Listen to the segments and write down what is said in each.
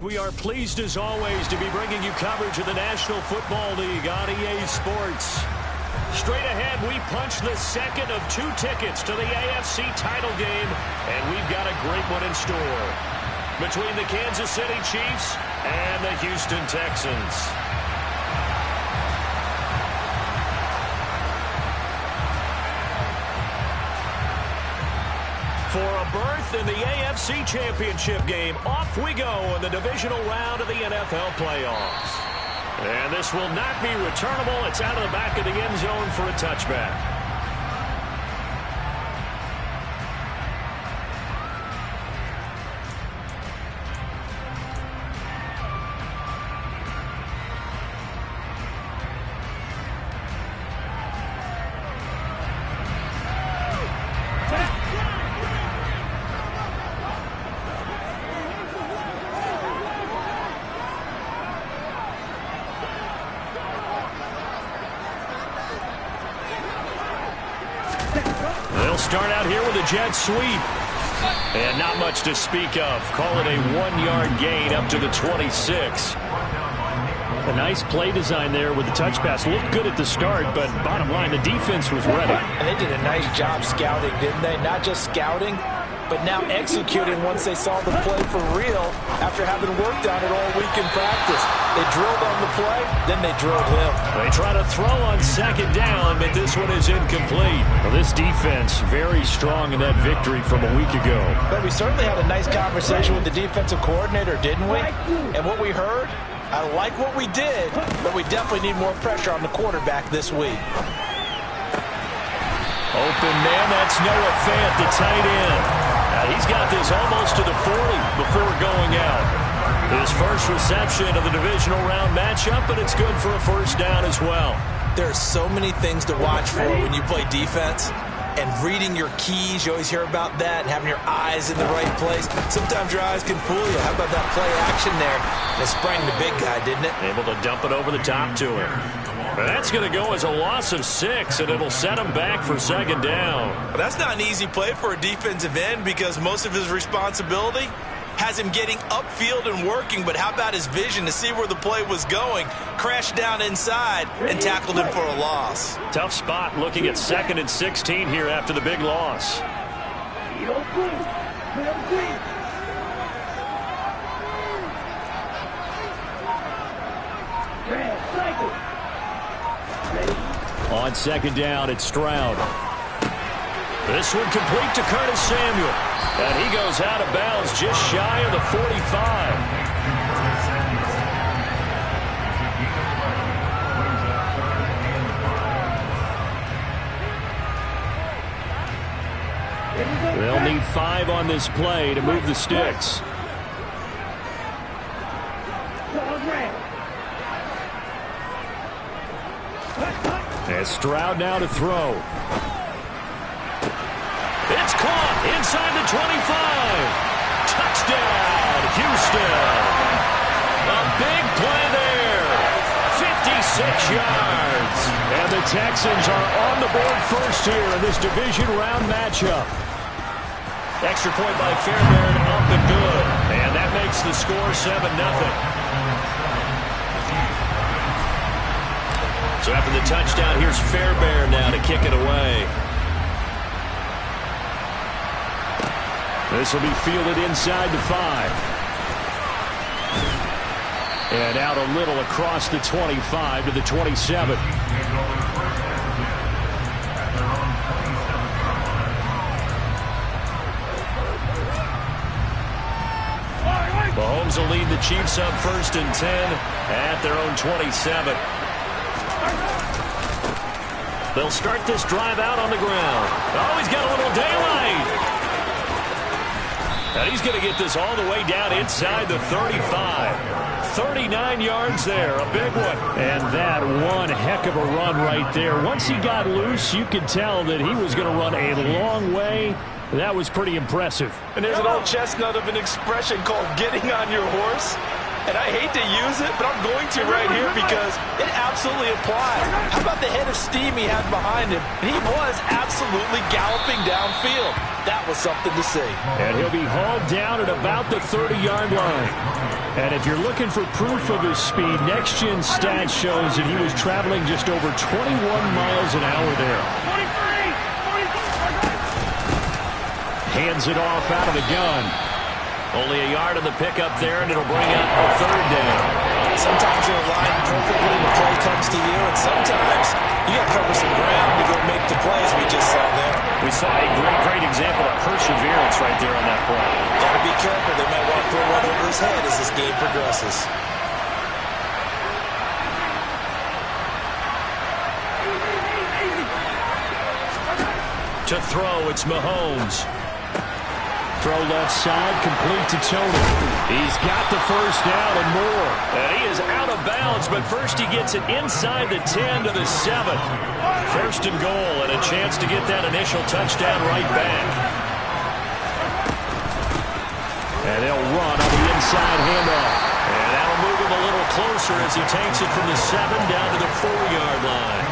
We are pleased as always to be bringing you coverage of the National Football League on EA Sports. Straight ahead, we punch the second of 2 tickets to the AFC title game, and we've got a great one in store between the Kansas City Chiefs and the Houston Texans. For a berth in the AFC Championship game, off we go in the divisional round of the NFL playoffs. And this will not be returnable. It's out of the back of the end zone for a touchback. Start out here with a jet sweep. And not much to speak of. Call it a 1-yard gain up to the 26. A nice play design there with the touch pass. Looked good at the start, but bottom line, the defense was ready. And they did a nice job scouting, didn't they? Not just scouting, but now executing once they saw the play for real after having worked on it all week in practice. They drilled on the play, then they drilled him. They try to throw on second down, but this one is incomplete. Well, this defense very strong in that victory from a week ago. But we certainly had a nice conversation with the defensive coordinator, didn't we? And what we heard, I like what we did, but we definitely need more pressure on the quarterback this week. Open man, that's Noah Fant, the tight end. He's got this almost to the 40 before going out. His first reception of the divisional round matchup, but it's good for a first down as well. There are so many things to watch for when you play defense. And reading your keys, you always hear about that, and having your eyes in the right place. Sometimes your eyes can fool you. How about that play action there? They sprang the big guy, didn't it? Able to dump it over the top to him. That's going to go as a loss of 6, and it'll set him back for second down. Well, that's not an easy play for a defensive end because most of his responsibility has him getting upfield and working, but how about his vision to see where the play was going, crashed down inside, and tackled him for a loss. Tough spot looking at 2nd and 16 here after the big loss. On second down, it's Stroud. This one complete to Curtis Samuel. And he goes out of bounds just shy of the 45. They'll need 5 on this play to move the sticks. And Stroud now to throw. It's caught inside the 25. Touchdown, Houston. A big play there. 56 yards. And the Texans are on the board first here in this division round matchup. Extra point by Fairbairn, up and good. And that makes the score 7-0. So after the touchdown, here's Fairbairn now to kick it away. This will be fielded inside the 5. And out a little across the 25 to the 27. Mahomes will lead the Chiefs up 1st and 10 at their own 27. They'll start this drive out on the ground. Oh, he's got a little daylight. And he's going to get this all the way down inside the 35. 39 yards there, a big one. And that one heck of a run right there. Once he got loose, you could tell that he was going to run a long way. That was pretty impressive. And there's an old chestnut of an expression called getting on your horse. And I hate to use it, but I'm going to right here because it absolutely applies. How about the head of steam he had behind him? He was absolutely galloping downfield. That was something to see. And he'll be hauled down at about the 30-yard line. And if you're looking for proof of his speed, Next Gen Stats shows that he was traveling just over 21 miles an hour there. Hands it off out of the gun. Only a yard of the pickup there, and it'll bring up a third down. Sometimes you're aligned perfectly and the play comes to you, and sometimes you got to cover some ground to go make the plays we just saw there. We saw a great example of perseverance right there on that play. Got to be careful. They might want to throw one over his head as this game progresses. To throw, it's Mahomes. Throw left side, complete to Tony. He's got the first down and more. And he is out of bounds, but first he gets it inside the 10 to the 7. First and goal, and a chance to get that initial touchdown right back. And they'll run on the inside handoff. And that'll move him a little closer as he takes it from the 7 down to the 4-yard line.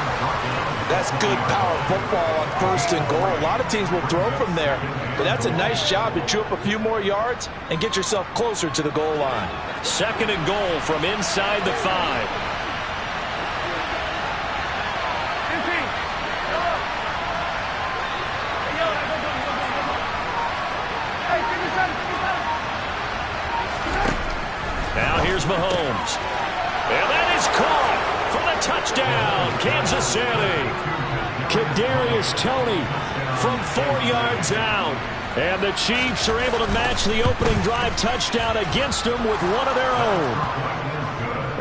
That's good power football on first and goal. A lot of teams will throw from there, but that's a nice job to chew up a few more yards and get yourself closer to the goal line. Second and goal from inside the 5. Now here's Mahomes. And that is caught for the touchdown, Kansas City. Kadarius Toney from 4 yards out. And the Chiefs are able to match the opening drive touchdown against them with one of their own.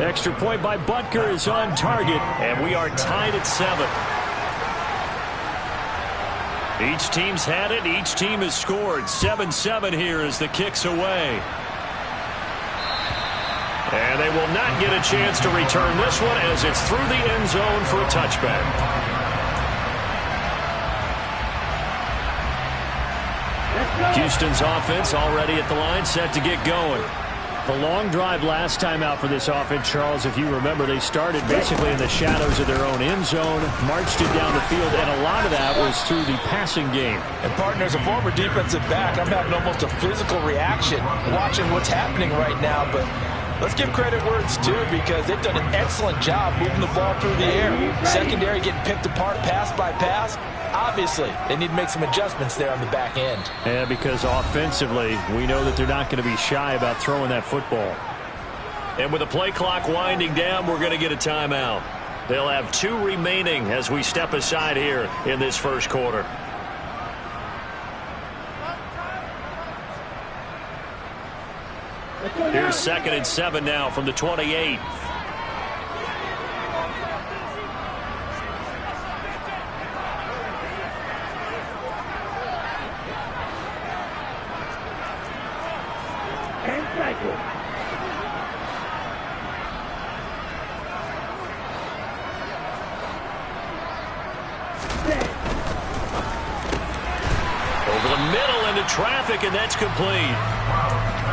Extra point by Butker is on target. And we are tied at 7. Each team's had it. Each team has scored. 7-7 here as the kick's away. And they will not get a chance to return this one as it's through the end zone for a touchback. Houston's offense already at the line, set to get going. The long drive last time out for this offense, Charles, if you remember, they started basically in the shadows of their own end zone, marched it down the field, and a lot of that was through the passing game. And, partner, as a former defensive back, I'm having almost a physical reaction watching what's happening right now, but let's give credit where it's due because they've done an excellent job moving the ball through the air. Secondary getting picked apart pass by pass. Obviously, they need to make some adjustments there on the back end. Yeah, because offensively, we know that they're not going to be shy about throwing that football. And with the play clock winding down, we're going to get a timeout. They'll have 2 remaining as we step aside here in this first quarter. Here's 2nd and 7 now from the 28. Over the middle into traffic, and that's complete.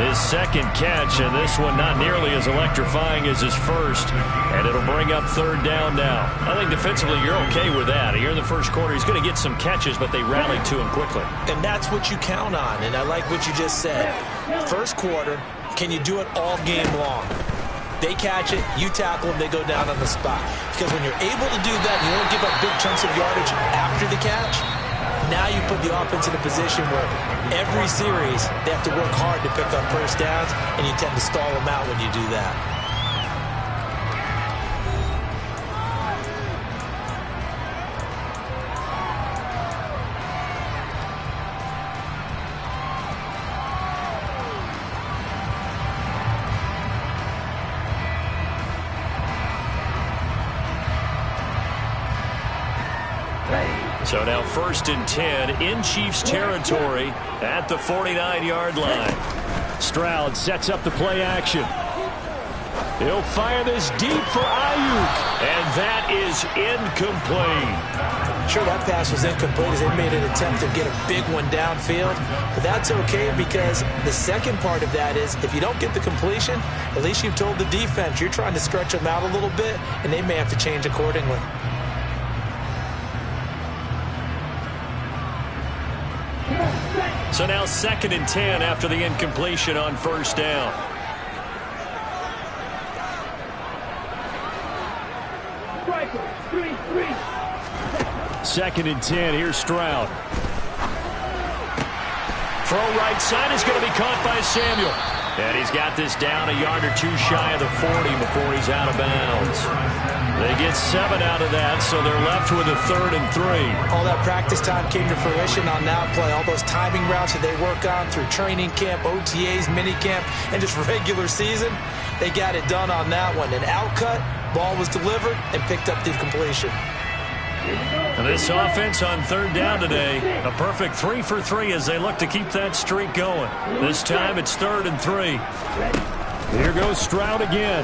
His second catch, and this one not nearly as electrifying as his first. And it'll bring up 3rd down now. I think defensively you're okay with that. Here in the first quarter, he's going to get some catches, but they rallied to him quickly. And that's what you count on, and I like what you just said. First quarter, can you do it all game long? They catch it, you tackle them, they go down on the spot. Because when you're able to do that, and you don't give up big chunks of yardage after the catch, now you put the offense in a position where every series they have to work hard to pick up first downs, and you tend to stall them out when you do that. So now 1st and 10 in Chiefs territory at the 49-yard line. Stroud sets up the play action. He'll fire this deep for Ayuk. And that is incomplete. Sure, that pass was incomplete as they made an attempt to get a big one downfield. But that's okay because the second part of that is if you don't get the completion, at least you've told the defense you're trying to stretch them out a little bit, and they may have to change accordingly. So now 2nd and 10 after the incompletion on first down. Second and 10. Here's Stroud. Throw right side is going to be caught by Samuel. And he's got this down a yard or two shy of the 40 before he's out of bounds. They get 7 out of that, so they're left with a 3rd and 3. All that practice time came to fruition on that play. All those timing routes that they work on through training camp, OTAs, minicamp, and just regular season, they got it done on that one. An outcut, ball was delivered, and picked up the completion. And this offense on 3rd down today, a perfect 3 for 3 as they look to keep that streak going. This time it's 3rd and 3. Here goes Stroud again.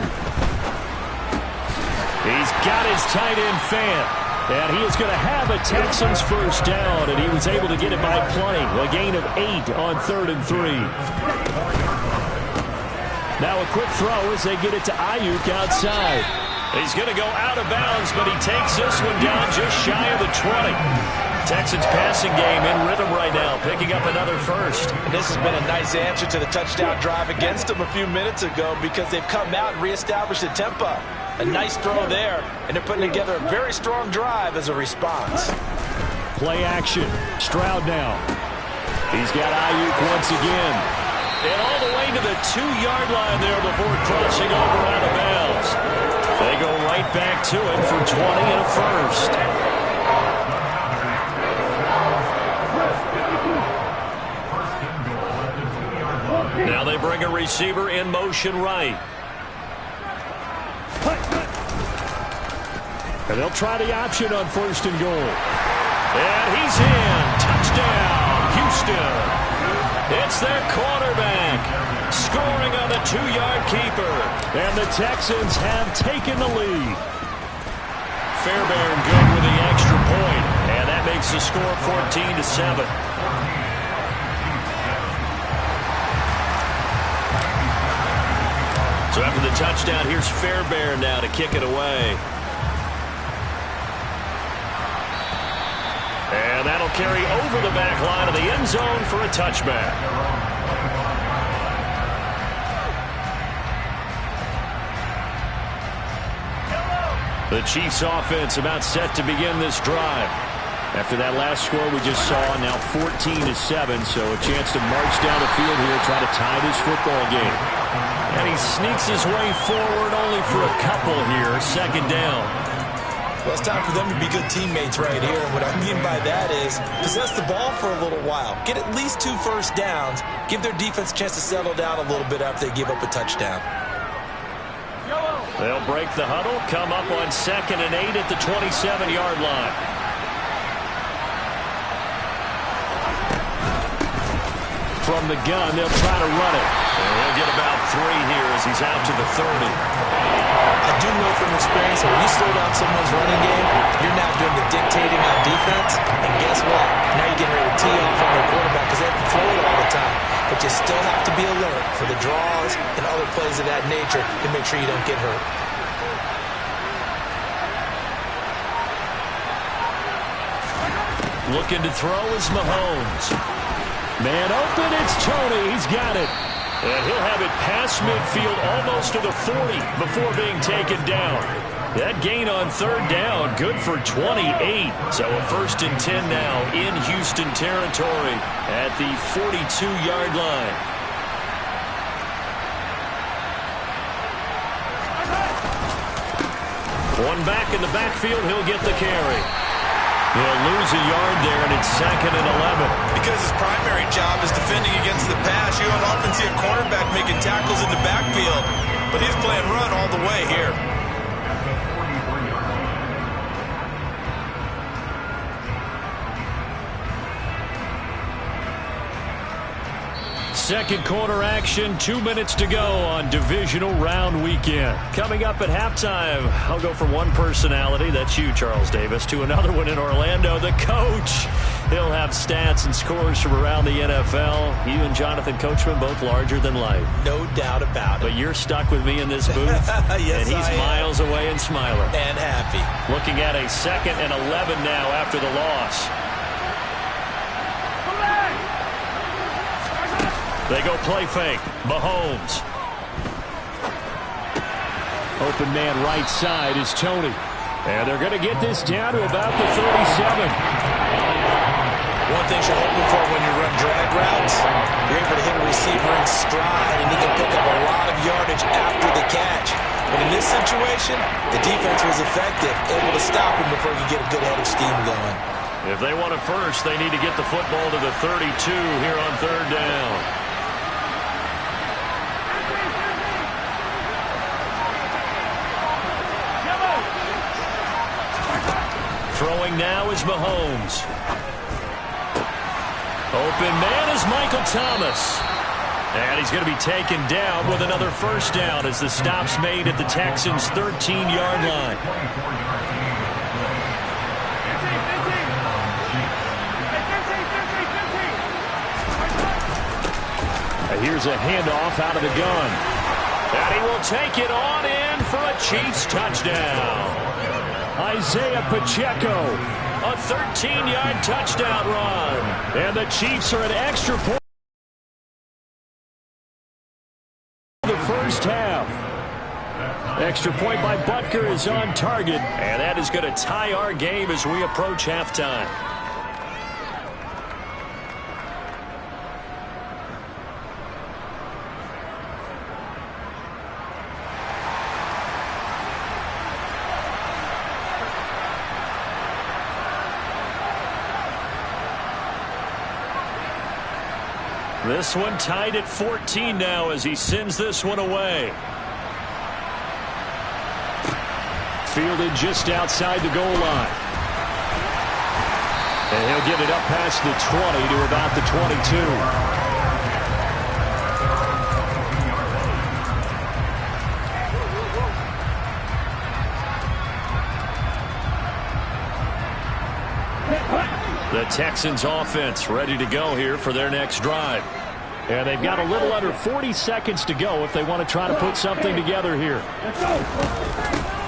He's got his tight end fan. And he is going to have a Texans first down, and he was able to get it by playing. A gain of 8 on 3rd and 3. Now a quick throw as they get it to Ayuk outside. He's going to go out of bounds, but he takes this one down just shy of the 20. Texans passing game in rhythm right now, picking up another first. And this has been a nice answer to the touchdown drive against them a few minutes ago because they've come out and reestablished the tempo. A nice throw there, and they're putting together a very strong drive as a response. Play action. Stroud now. He's got Ayuk once again. And all the way to the 2-yard line there before crossing over out of bounds. They go right back to it for 20 and a first. Now they bring a receiver in motion right. And they'll try the option on 1st and goal. And he's in. Touchdown, Houston. It's their quarterback scoring on the 2-yard keeper. And the Texans have taken the lead. Fairbairn good with the extra point. And that makes the score 14-7. So after the touchdown, here's Fairbairn now to kick it away. And that'll carry over the back line of the end zone for a touchback. The Chiefs offense about set to begin this drive. After that last score we just saw, now 14-7, so a chance to march down the field here, try to tie this football game. And he sneaks his way forward only for a couple here, 2nd down. Well, it's time for them to be good teammates right here. And what I mean by that is possess the ball for a little while. Get at least 2 first downs. Give their defense a chance to settle down a little bit after they give up a touchdown. They'll break the huddle, come up on 2nd and 8 at the 27-yard line. From the gun, they'll try to run it. And he'll get about 3 here as he's out to the 30. I do know from experience that when you slow down someone's running game, you're now doing the dictating on defense. And guess what? Now you're getting ready to tee off on their quarterback because they have to throw it all the time. But you still have to be alert for the draws and other plays of that nature to make sure you don't get hurt. Looking to throw is Mahomes. Man open, it's Tony. He's got it. And he'll have it past midfield almost to the 40 before being taken down. That gain on 3rd down, good for 28. So a 1st and 10 now in Houston territory at the 42-yard line. One back in the backfield, he'll get the carry. He'll lose a yard there, and it's 2nd and 11. Because his primary job is defending against the pass, you don't often see a cornerback making tackles in the backfield. But he's playing run all the way here. second quarter action. 2 minutes to go on divisional round weekend. Coming up at halftime, I'll go from one personality, that's you, Charles Davis, to another one in Orlando, the coach. He'll have stats and scores from around the NFL. You and Jonathan Coachman both larger than life. No doubt about it. But you're stuck with me in this booth. Yes, and he's miles away and smiling. And happy. Looking at a 2nd and 11 now after the loss. They go play fake. Mahomes. Open man right side is Tony. And they're going to get this down to about the 37. One thing you're hoping for when you run drag routes, you're able to hit a receiver in stride, and he can pick up a lot of yardage after the catch. But in this situation, the defense was effective, able to stop him before he could get a good head of steam going. If they want it first, they need to get the football to the 32 here on 3rd down. Throwing now is Mahomes. Open man is Michael Thomas. And he's going to be taken down with another first down as the stop's made at the Texans' 13-yard line. Here's a handoff out of the gun. And he will take it on in for a Chiefs touchdown. Isaiah Pacheco, a 13-yard touchdown run. And the Chiefs are an extra point in the first half. Extra point by Butker is on target. And that is going to tie our game as we approach halftime. This one tied at 14 now as he sends this one away. Fielded just outside the goal line. And he'll get it up past the 20 to about the 22. The Texans offense ready to go here for their next drive. And they've got a little under 40 seconds to go if they want to try to put something together here.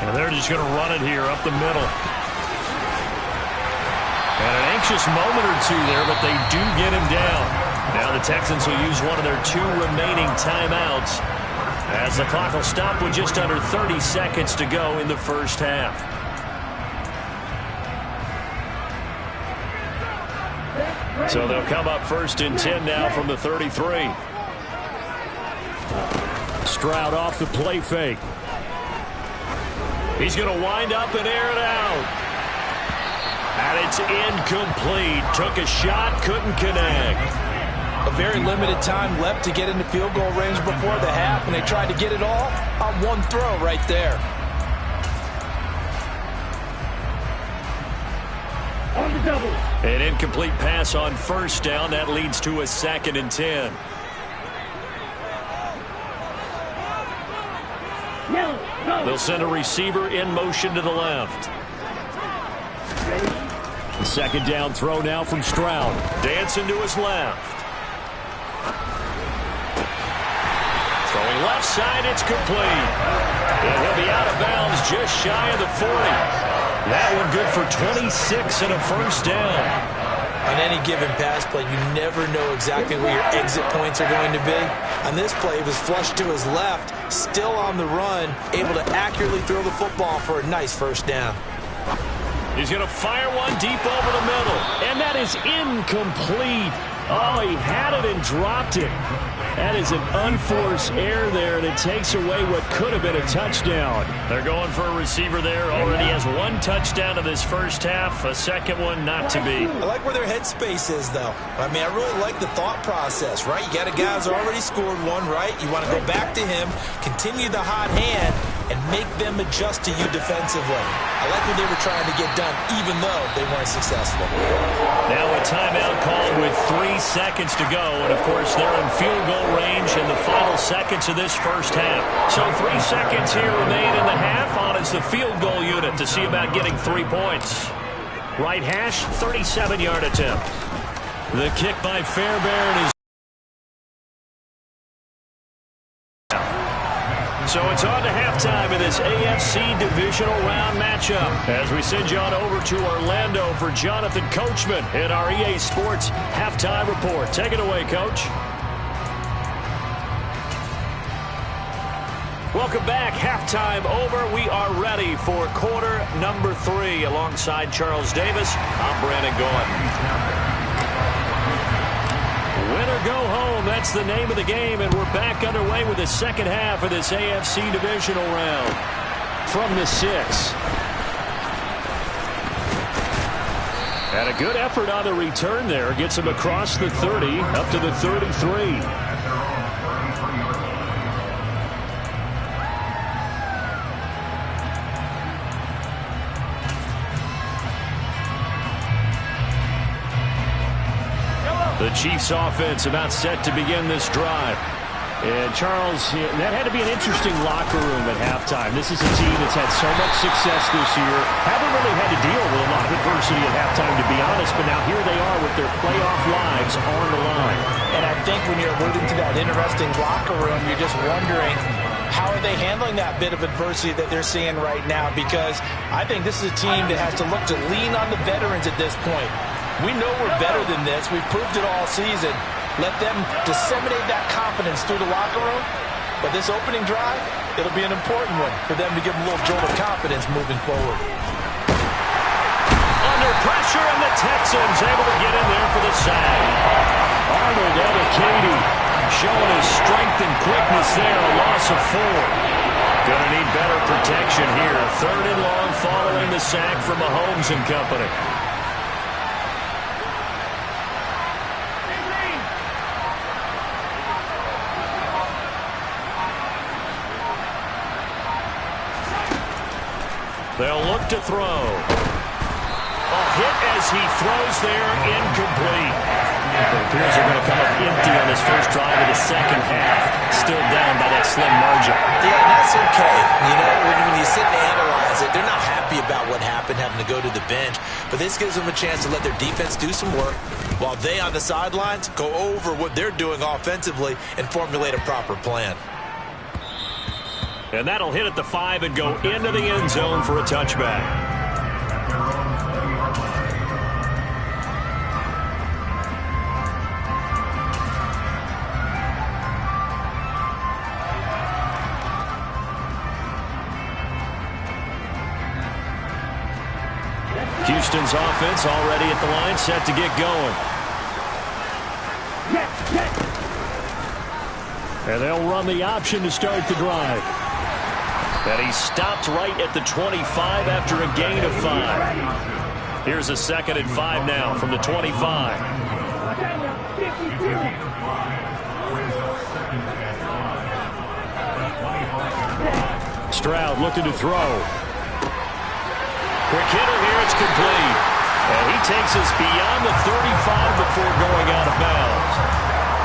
And they're just going to run it here up the middle. And an anxious moment or two there, but they do get him down. Now the Texans will use one of their 2 remaining timeouts as the clock will stop with just under 30 seconds to go in the first half. So they'll come up 1st and 10 now from the 33. Stroud off the play fake. He's going to wind up and air it out. And it's incomplete. Took a shot, couldn't connect. A very limited time left to get into field goal range before the half, and they tried to get it all on one throw right there. An incomplete pass on 1st down. That leads to a 2nd and 10. They'll send a receiver in motion to the left. The 2nd down throw now from Stroud. Dancing to his left. Throwing left side, it's complete. And he'll be out of bounds just shy of the 40. That one good for 26 and a first down. On any given pass play, you never know exactly where your exit points are going to be. On this play, he was flushed to his left, still on the run, able to accurately throw the football for a nice first down. He's going to fire one deep over the middle. And that is incomplete. Oh, he had it and dropped it. That is an unforced error there, and it takes away what could have been a touchdown. They're going for a receiver there. Already has 1 touchdown in this first half. A second one not to be. I like where their headspace is, though. I mean, I really like the thought process, right? You got a guy who's already scored one, right? You want to go back to him, continue the hot hand, and make them adjust to you defensively. I like what they were trying to get done, even though they weren't successful. Now a timeout called with 3 seconds to go. And, of course, they're in field goal range in the final seconds of this first half. So 3 seconds here remain in the half. On is the field goal unit to see about getting 3 points. Right hash, 37-yard attempt. The kick by Fairbairn is. So it's on to halftime in this AFC divisional round matchup as we send you on over to Orlando for Jonathan Coachman in our EA Sports halftime report. Take it away, Coach. Welcome back. Halftime over. We are ready for quarter number 3. Alongside Charles Davis, I'm Brandon Gaudin. Win or go home, that's the name of the game, and we're back underway with the second half of this AFC divisional round. From the 6. And a good effort on the return there. Gets him across the 30, up to the 33. The Chiefs offense about set to begin this drive. And Charles, that had to be an interesting locker room at halftime. This is a team that's had so much success this year. Haven't really had to deal with a lot of adversity at halftime, to be honest. But now here they are with their playoff lives on the line. And I think when you're alluding to that interesting locker room, you're just wondering, how are they handling that bit of adversity that they're seeing right now? Because I think this is a team that has to look to lean on the veterans at this point. We know we're better than this. We've proved it all season. Let them disseminate that confidence through the locker room. But this opening drive, it'll be an important one for them to give them a little jolt of confidence moving forward. Under pressure, and the Texans able to get in there for the sack. Arnold Ebiketie showing his strength and quickness there. A loss of 4. Gonna need better protection here. 3rd and long following the sack from Mahomes and company. They'll look to throw. A hit as he throws there, incomplete. It appears they're going to come up empty on this first drive of the second half. Still down by that slim margin. Yeah, and that's okay. You know, when you sit and analyze it, they're not happy about what happened, having to go to the bench. But this gives them a chance to let their defense do some work while they on the sidelines go over what they're doing offensively and formulate a proper plan. And that'll hit at the 5 and go into the end zone for a touchback. Houston's offense already at the line, set to get going. And they'll run the option to start the drive. And he stopped right at the 25 after a gain of 5. Here's a 2nd and 5 now from the 25. Stroud looking to throw. Quick hitter here, it's complete. And he takes us beyond the 35 before going out of bounds.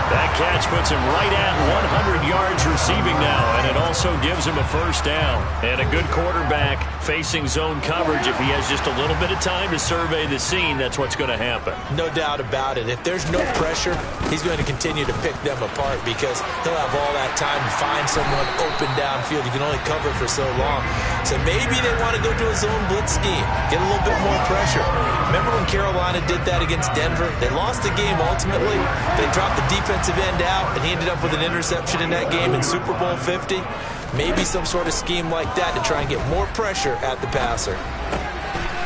That catch puts him right at 100 yards receiving now, and it also gives him a first down. And a good quarterback facing zone coverage. If he has just a little bit of time to survey the scene, that's what's going to happen. No doubt about it. If there's no pressure, he's going to continue to pick them apart because he'll have all that time to find someone open downfield. You can only cover for so long. So maybe they want to go to a zone blitz scheme, get a little bit more pressure. Remember when Carolina did that against Denver? They lost the game ultimately. They dropped the defensive end out, and he ended up with an interception in that game in Super Bowl 50. Maybe some sort of scheme like that to try and get more pressure at the passer.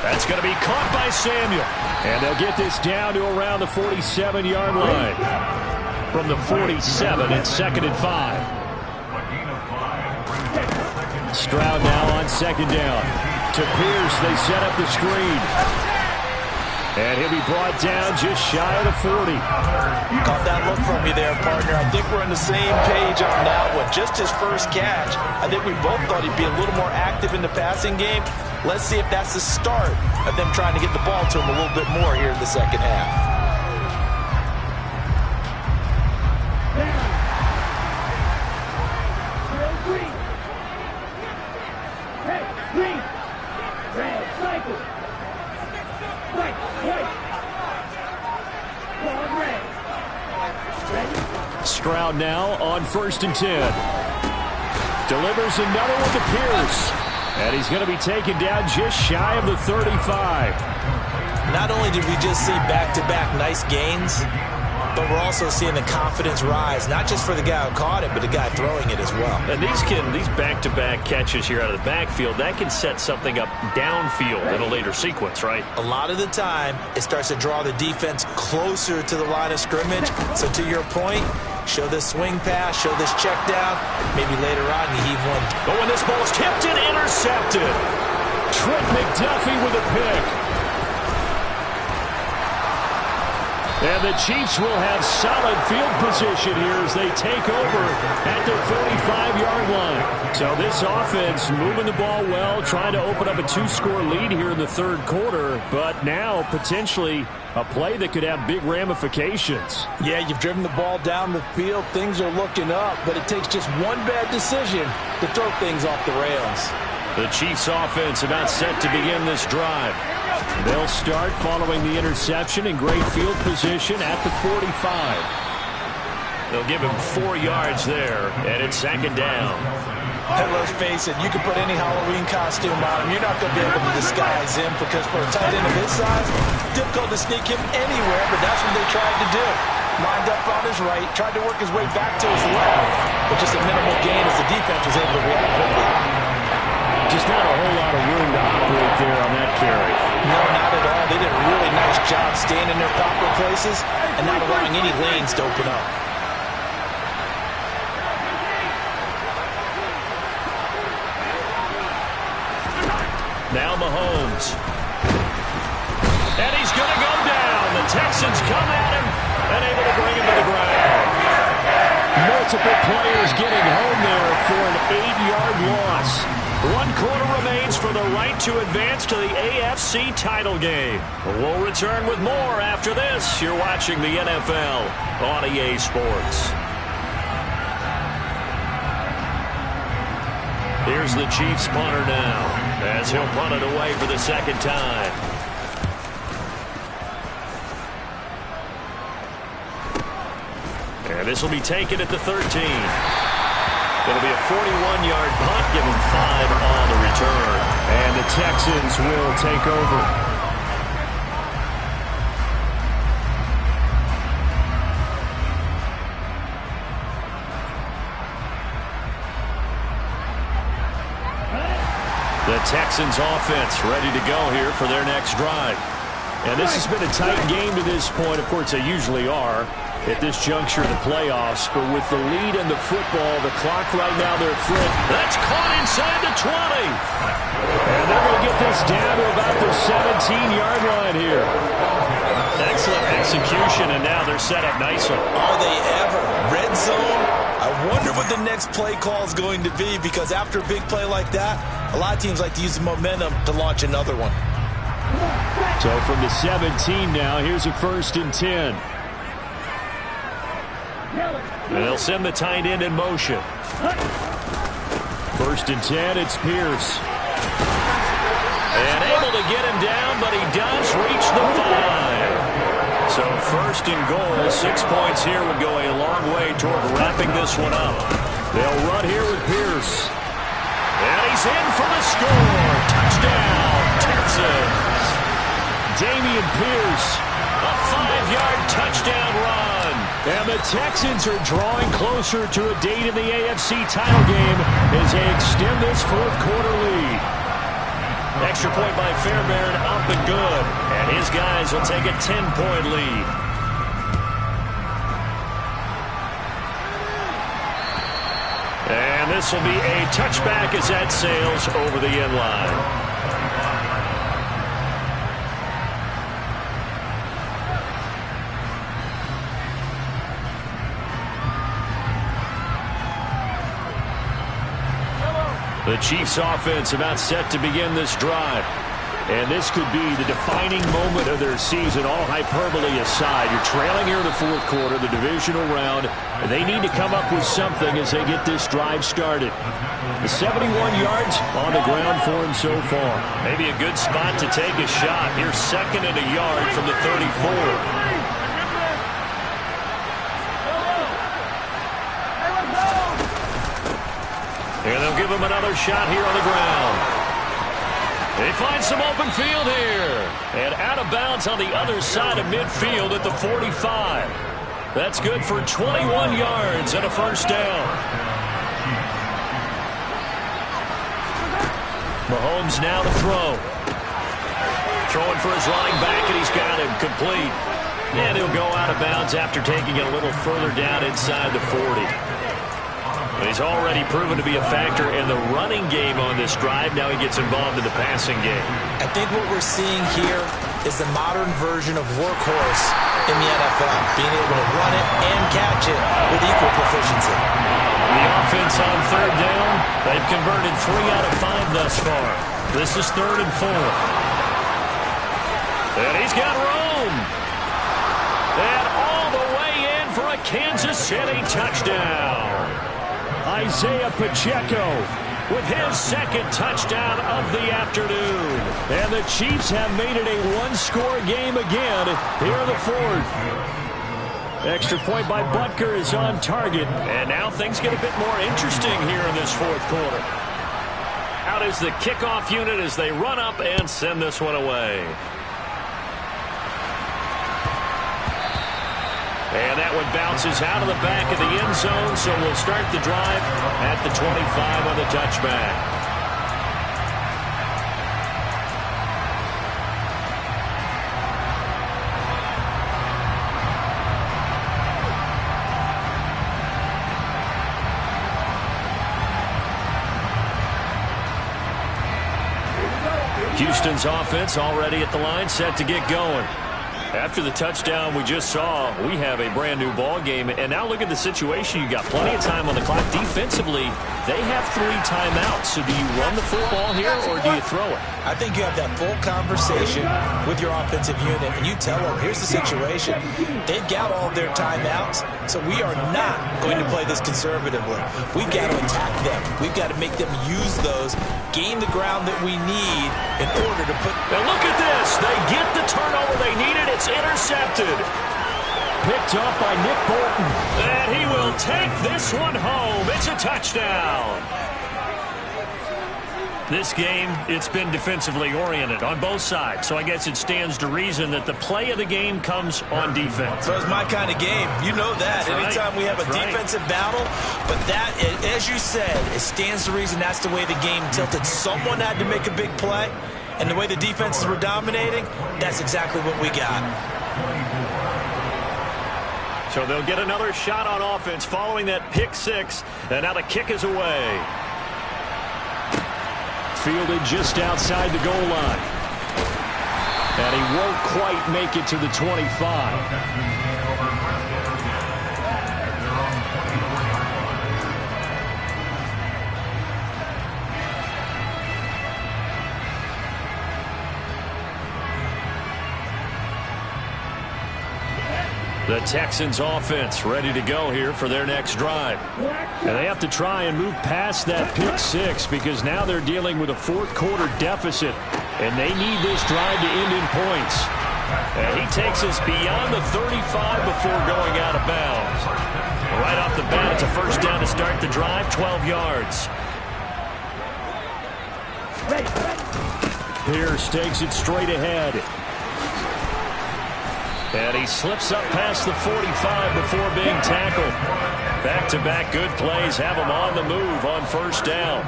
That's going to be caught by Samuel. And they'll get this down to around the 47-yard line. From the 47, it's 2nd and 5. Stroud now on 2nd down. To Pierce, they set up the screen. And he'll be brought down just shy of the 40. Caught that look from you there, partner. I think we're on the same page on that one. Just his first catch, I think we both thought he'd be a little more active in the passing game. Let's see if that's the start of them trying to get the ball to him a little bit more here in the second half. Stroud now on 1st and 10. Delivers another one to Pierce. And he's going to be taken down just shy of the 35. Not only did we just see back-to-back nice gains, but we're also seeing the confidence rise, not just for the guy who caught it, but the guy throwing it as well. And these back-to-back catches here out of the backfield, that can set something up downfield in a later sequence, right? A lot of the time, it starts to draw the defense closer to the line of scrimmage. So to your point, show this swing pass, show this check down. Maybe later on you heave one. Oh, and this ball is tipped and intercepted. Trent McDuffie with a pick. And the Chiefs will have solid field position here as they take over at their 45-yard line. So this offense moving the ball well, trying to open up a 2-score lead here in the third quarter, but now potentially a play that could have big ramifications. Yeah, you've driven the ball down the field. Things are looking up, but it takes just one bad decision to throw things off the rails. The Chiefs offense about set to begin this drive. They'll start following the interception in great field position at the 45. They'll give him 4 yards there, and it's 2nd down. And let's face it, you can put any Halloween costume on him. You're not going to be able to disguise him because for a tight end of his size, difficult to sneak him anywhere, but that's what they tried to do. Lined up on his right, tried to work his way back to his left, but just a minimal gain as the defense was able to react quickly. Just not a whole lot of room to operate there on that carry. No, not at all. They did a really nice job staying in their proper places and not allowing any lanes to open up. Now Mahomes. And he's going to go down. The Texans come at him and able to bring him to the ground. Multiple players getting home there for an 8-yard loss. 1 quarter remains for the right to advance to the AFC title game. We'll return with more after this. You're watching the NFL on EA Sports. Here's the Chiefs punter now as he'll punt it away for the 2nd time. And this will be taken at the 13. It'll be a 41-yard punt, give him 5 on the return. And the Texans will take over. The Texans offense ready to go here for their next drive. And this has been a tight game to this point. Of course, they usually are at this juncture of the playoffs. But with the lead in the football, the clock right now, they're flip. That's caught inside the 20. And they're going to get this down to about the 17-yard line here. Excellent execution, and now they're set up nicely. Are they ever? Red zone? I wonder what the next play call is going to be, because after a big play like that, a lot of teams like to use the momentum to launch another one. So from the 17 now, here's a 1st and 10. And they'll send the tight end in motion. 1st and 10, it's Pierce. And able to get him down, but he does reach the 5. So 1st and goal, 6 points here would go a long way toward wrapping this one up. They'll run here with Pierce. And he's in for the score. Touchdown, Texans. Damian Pierce. A 5-yard touchdown run. And the Texans are drawing closer to a date in the AFC title game as they extend this 4th quarter lead. Extra point by Fairbairn, up and good. And his guys will take a 10-point lead. And this will be a touchback as that sails over the end line. The Chiefs offense about set to begin this drive. And this could be the defining moment of their season, all hyperbole aside. You're trailing here in the fourth quarter, the divisional round. And they need to come up with something as they get this drive started. The 71 yards on the ground for him so far. Maybe a good spot to take a shot. Here's 2nd and a yard from the 34. And they'll give him another shot here on the ground. They find some open field here. And out of bounds on the other side of midfield at the 45. That's good for 21 yards and a first down. Mahomes now to throw. Throwing for his running back, and he's got him complete. And he'll go out of bounds after taking it a little further down inside the 40. He's already proven to be a factor in the running game on this drive. Now he gets involved in the passing game. I think what we're seeing here is the modern version of workhorse in the NFL, being able to run it and catch it with equal proficiency. The offense on 3rd down, they've converted 3 out of 5 thus far. This is 3rd and 4. And he's got room. And all the way in for a Kansas City touchdown. Isaiah Pacheco with his 2nd touchdown of the afternoon. And the Chiefs have made it a one-score game again here in the 4th. Extra point by Butker is on target. And now things get a bit more interesting here in this 4th quarter. Out is the kickoff unit as they run up and send this one away. And that one bounces out of the back of the end zone, so we'll start the drive at the 25 on the touchback. Houston's offense already at the line, set to get going. After the touchdown we just saw, we have a brand-new ball game. And now look at the situation. You got plenty of time on the clock. Defensively, they have 3 timeouts. So do you run the football here or do you throw it? I think you have that full conversation with your offensive unit, and you tell them, here's the situation. They've got all of their timeouts, so we are not going to play this conservatively. We've got to attack them. We've got to make them use those, gain the ground that we need in order to put... Now look at this. They get the turnover they needed. It's intercepted. Picked up by Nick Bolton. And he will take this one home. It's a touchdown. This game, it's been defensively oriented on both sides. So I guess it stands to reason that the play of the game comes on defense. So it's my kind of game. You know that. That's Anytime right. we have a That's defensive battle. But that, as you said, it stands to reason that's the way the game tilted. Someone had to make a big play. And the way the defenses were dominating, that's exactly what we got. So they'll get another shot on offense following that pick 6. And now the kick is away. Fielded just outside the goal line. And he won't quite make it to the 25. The Texans offense ready to go here for their next drive. And they have to try and move past that pick 6 because now they're dealing with a 4th quarter deficit. And they need this drive to end in points. And he takes us beyond the 35 before going out of bounds. Right off the bat, it's a first down to start the drive, 12 yards. Pierce takes it straight ahead. And he slips up past the 45 before being tackled. Back-to-back good plays have him on the move on first down.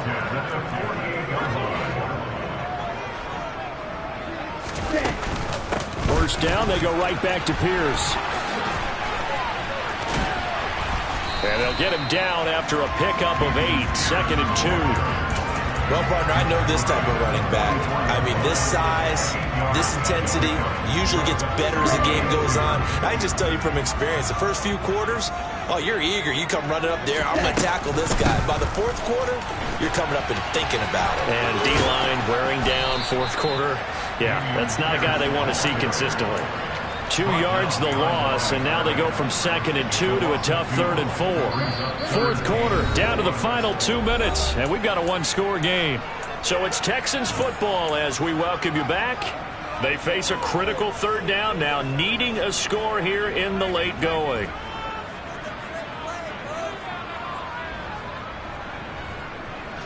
First down, they go right back to Pierce. And they'll get him down after a pickup of 8, 2nd and 2. Well, partner, I know this type of running back. I mean, this size, this intensity usually gets better as the game goes on. I can just tell you from experience, the first few quarters, oh, you're eager. You come running up there, I'm going to tackle this guy. By the fourth quarter, you're coming up and thinking about it. And D-line wearing down fourth quarter. Yeah, that's not a guy they want to see consistently. 2 yards the loss, and now they go from 2nd and 2 to a tough 3rd and 4. Fourth quarter, down to the final 2 minutes, and we've got a one-score game. So it's Texans football as we welcome you back. They face a critical 3rd down now, needing a score here in the late going.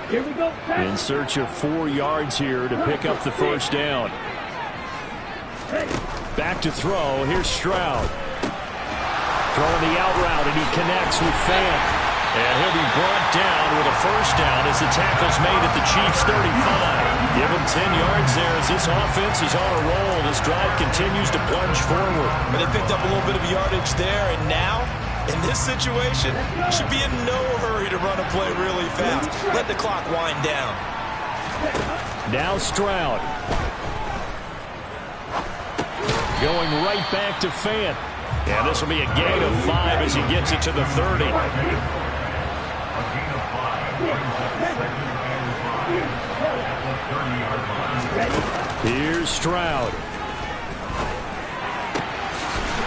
Here we go. In search of 4 yards here to pick up the first down. Back to throw. Here's Stroud. Throwing the out route, and he connects with Fant. And he'll be brought down with a first down as the tackle's made at the Chiefs' 35. Give him 10 yards there as this offense is on a roll. This drive continues to plunge forward. But they picked up a little bit of yardage there, and now, in this situation, should be in no hurry to run a play really fast. Let the clock wind down. Now Stroud. Going right back to Fant. And this will be a gain of 5 as he gets it to the 30. Here's Stroud.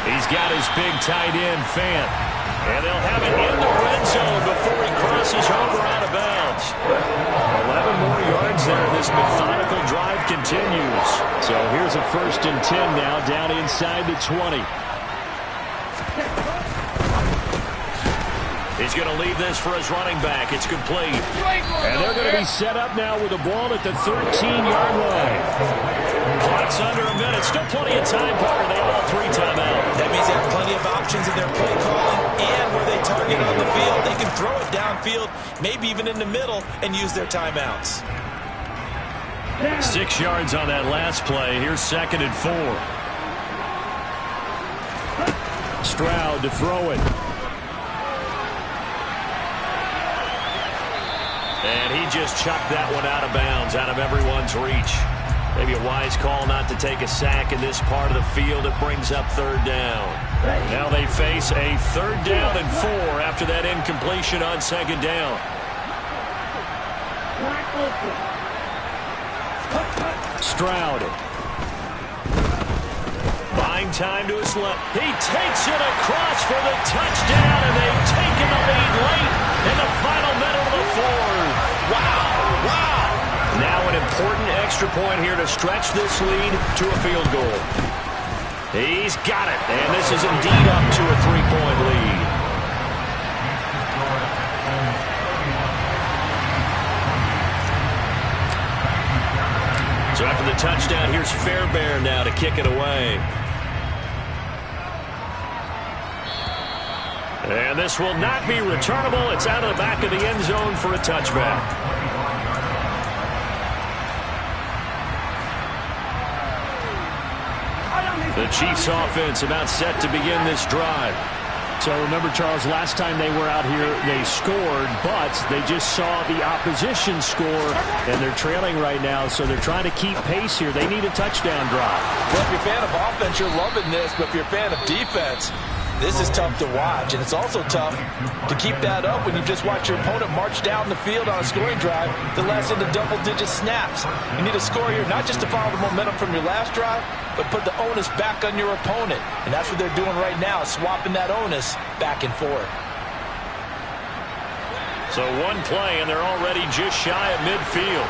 He's got his big tight end, Fant. And they'll have it in the red zone before he crosses over out of bounds. 11 more yards there. This methodical drive continues. So here's a 1st and 10 now, down inside the 20. He's going to leave this for his running back. It's complete. And they're going to be set up now with a ball at the 13-yard line. Clock's under a minute. Still plenty of time, Parker. They have all 3 timeouts. That means they have plenty of options in their play calling and where they target on the field. They can throw it downfield, maybe even in the middle, and use their timeouts. 6 yards on that last play. Here's 2nd and 4. Stroud to throw it. And he just chucked that one out of bounds, out of everyone's reach. Maybe a wise call not to take a sack in this part of the field. It brings up 3rd down. Now they face a 3rd down and 4 after that incompletion on 2nd down. Stroud. Buying time to his left. He takes it across for the touchdown, and they've taken the lead late in the final minute of the 4th. Wow, wow. Now an important extra point here to stretch this lead to a field goal. He's got it, and this is indeed up to a 3-point lead. So after the touchdown, here's Fairbairn now to kick it away. And this will not be returnable. It's out of the back of the end zone for a touchback. The Chiefs offense about set to begin this drive. So remember, Charles, last time they were out here, they scored, but they just saw the opposition score, and they're trailing right now, so they're trying to keep pace here. They need a touchdown drive. Well, if you're a fan of offense, you're loving this, but if you're a fan of defense, this is tough to watch, and it's also tough to keep that up when you just watch your opponent march down the field on a scoring drive that lasts into double-digit snaps. You need a score here not just to follow the momentum from your last drive, but put the onus back on your opponent. And that's what they're doing right now, swapping that onus back and forth. So one play, and they're already just shy of midfield.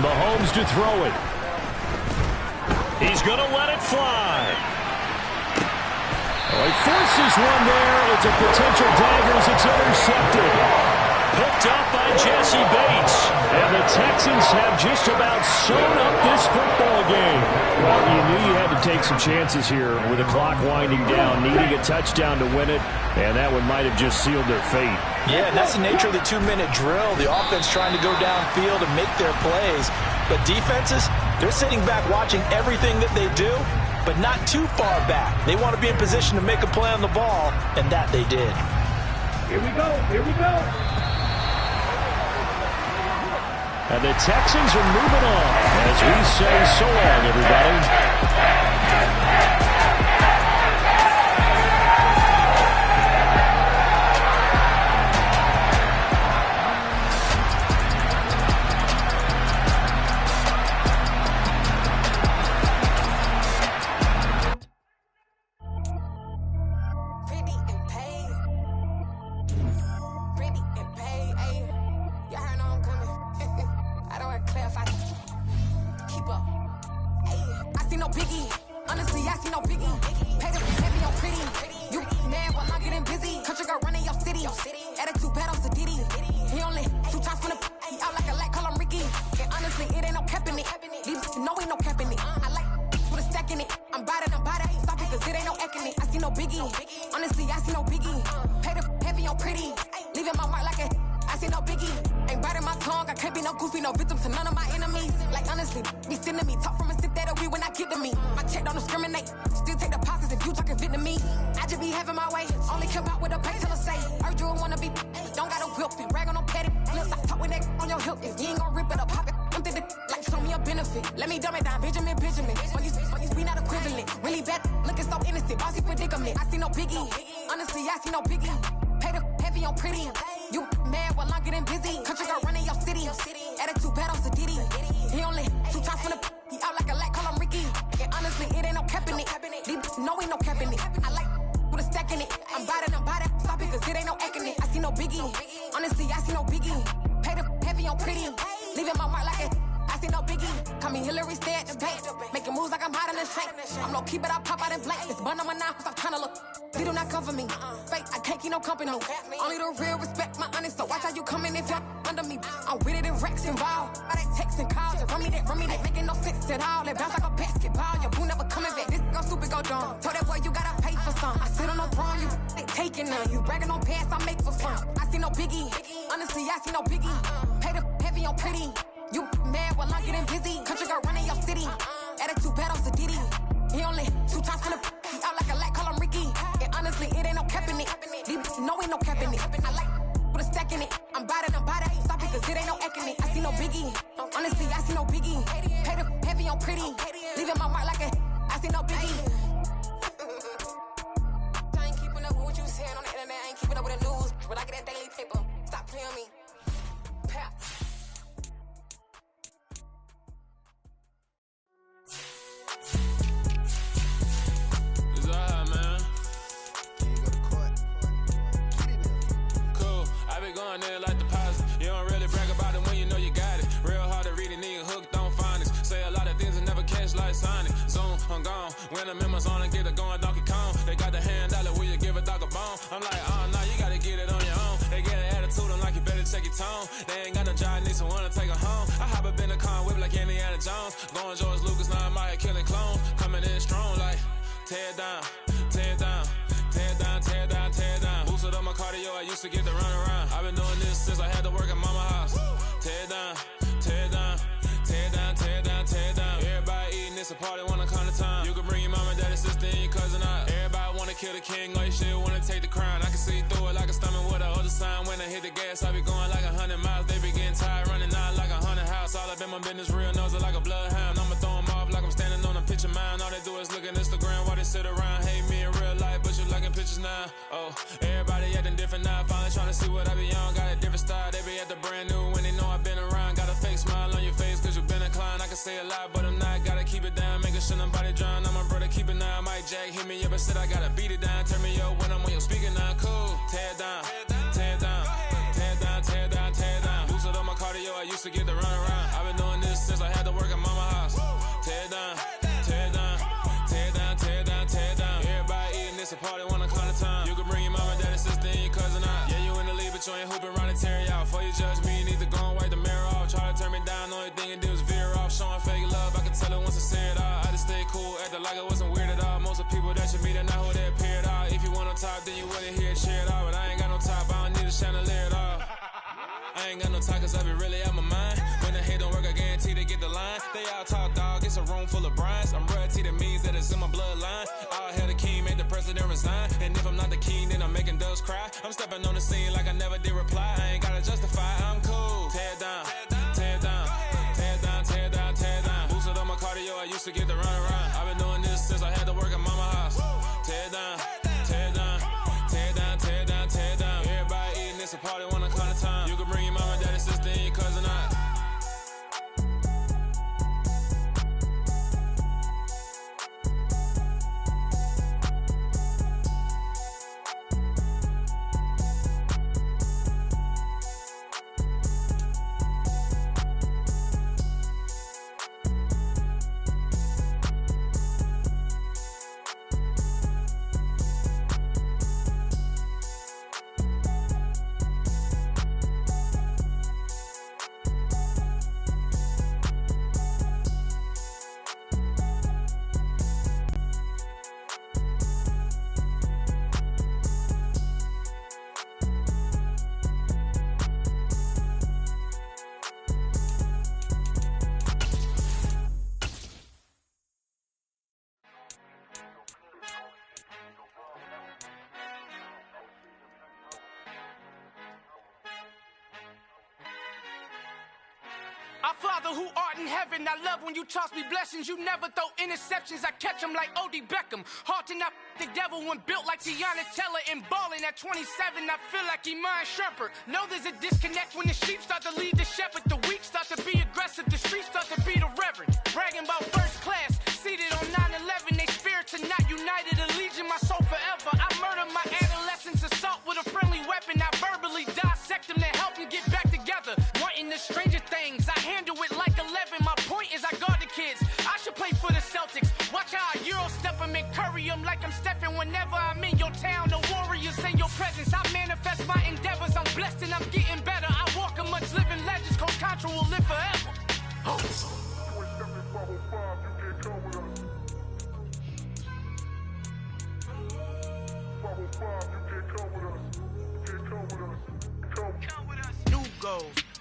15. Mahomes to throw it. He's going to let it fly. Oh, he forces one there. It's a potential dagger as it's intercepted. Picked up by Jesse Bates. And the Texans have just about sewn up this football game. Well, you knew you had to take some chances here with the clock winding down, needing a touchdown to win it, and that one might have just sealed their fate. Yeah, and that's the nature of the 2-minute drill. The offense trying to go downfield and make their plays. But defenses, they're sitting back watching everything that they do, but not too far back. They want to be in position to make a play on the ball, and that they did. Here we go. Here we go. And the Texans are moving on as we say so long, everybody. I ain't got no talk, cause I be really out my mind. When the head don't work, I guarantee they get the line. They all talk, dog. it's a room full of Bryans. I'm royalty, that means that it's in my bloodline. All hail the king, made the president resign. And if I'm not the king, then I'm making doves cry. I'm stepping on the scene like I never did reply. I ain't gotta justify, I'm cool. Tear down, tear down, tear down, tear down, tear down. Boosted on my cardio, I used to get the run around. I've been doing this since I had to work at mama house. Tear down, tear down, tear down, tear down, tear down. Everybody eating, it's a party, wanna count of time. You can bring your mama, daddy, sister, and your cousin out. Our Father who art in heaven, I love when you toss me blessings. You never throw interceptions, I catch them like O.D. Beckham. Hard to not the devil when built like Tiana Teller and balling at 27. I feel like Iman Shumpert. Know there's a disconnect when the sheep start to lead the shepherd. The weak start to be aggressive, the streets start to be the reverend. Bragging about first class, seated on 9/11. They spirits are not united, a legion, my soul forever. I murder my adolescence, assault with a friendly weapon. I verbally dissect them to help them get back together. Wanting the stranger things, I handle it like 11. My point is I guard the kids. I should play for the Celtics. Watch how I Euro step them and curry them like I'm Stephen. Whenever I'm in your town, the warriors in your presence. I manifest my endeavors. I'm blessed and I'm getting better. I walk amongst living legends. Coach Contra will live forever.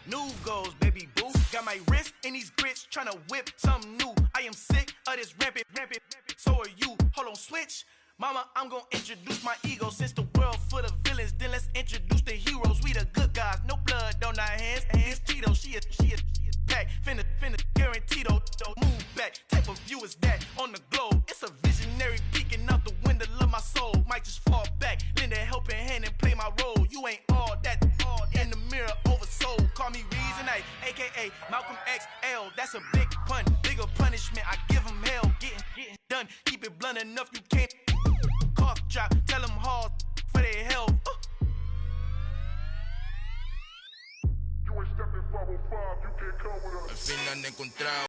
New goals, baby boo. Got my wrist in these grits, tryna whip something new. I am sick of this rampant. So are you. Hold on, switch. Mama, I'm gonna introduce my ego. Since the world full of villains, then let's introduce the heroes. We the good guys, no blood on our hands. It's Tito, she is back. Finna guaranteed, move back. Type of view is that on the globe? It's a visionary peeking out the window of my soul. Might just fall back, lend a helping hand and play my role. You ain't all that in the mirror oversold. Call me Reason A, aka Malcolm XL. That's a big pun, bigger punishment. I give him hell, getting done. Keep it blunt enough, you can't cough drop. Tell them hard for their health. You ain't stepping 505, you can't come with us. Al fin han encontrado